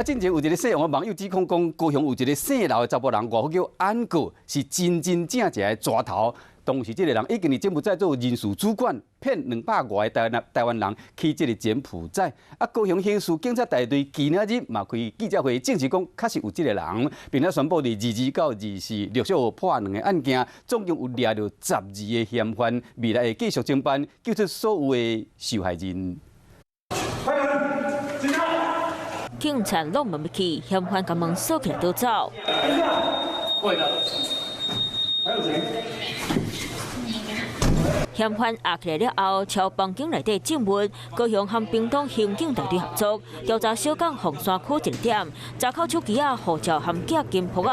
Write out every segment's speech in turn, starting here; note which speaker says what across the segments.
Speaker 1: 进前有一个姓王的网友指控讲，高雄有一个姓刘的查甫人，外号叫安哥，是真正的抓头。当时这个人已经伫柬埔寨做人事主管，骗200外个台湾人去这个柬埔寨。高雄刑事警察大队今仔日嘛开记者会，证实讲确实有这个人，并且宣布伫22到24陆续破2个案件，总共有抓到12个嫌犯，未来会继续侦办，救出所有的受害人。
Speaker 2: 警察拢问不起，嫌犯把门锁起来逃走。嫌犯压起来了后，朝房间内底证物，高雄和屏东刑警大队合作调查小港凤山区一个点，查扣手机护照和假金铺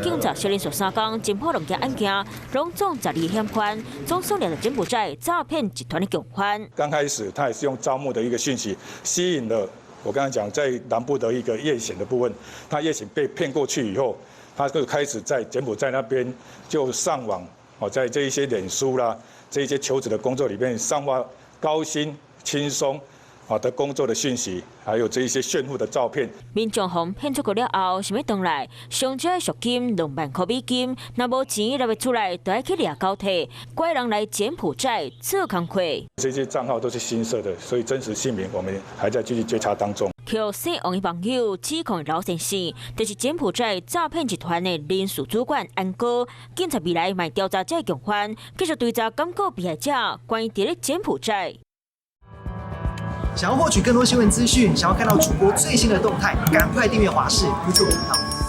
Speaker 2: 警察小连续3天侦破2件案件，拢总12嫌犯，总数抓到柬埔寨诈骗集团的共犯。
Speaker 3: 刚开始他也是用招募的一个讯息吸引了我刚才讲在南部的一个夜险的部分，他夜险被骗过去以后，他就开始在柬埔寨那边就上网在这一些脸书啦。这一些求职的工作里面，上发高薪、轻松的工作的讯息，还有这一些炫富的照片。
Speaker 2: 民众从骗出去了后，想要回来，上交的赎金2万块美金，若无钱拿不出来，就要去掠交替，怪人来柬埔寨做工课。
Speaker 3: 这些账号都是新设的，所以真实姓名我们还在继续追查当中。
Speaker 2: Q 姓王的网友指控刘先生，就是柬埔寨诈骗集团的人事主管安哥。警察未来卖调查这共犯，继续追查检告被害者关于伫咧柬埔寨。
Speaker 4: 想要获取更多新闻资讯，想要看到主播最新的动态，赶快订阅华视YouTube频道。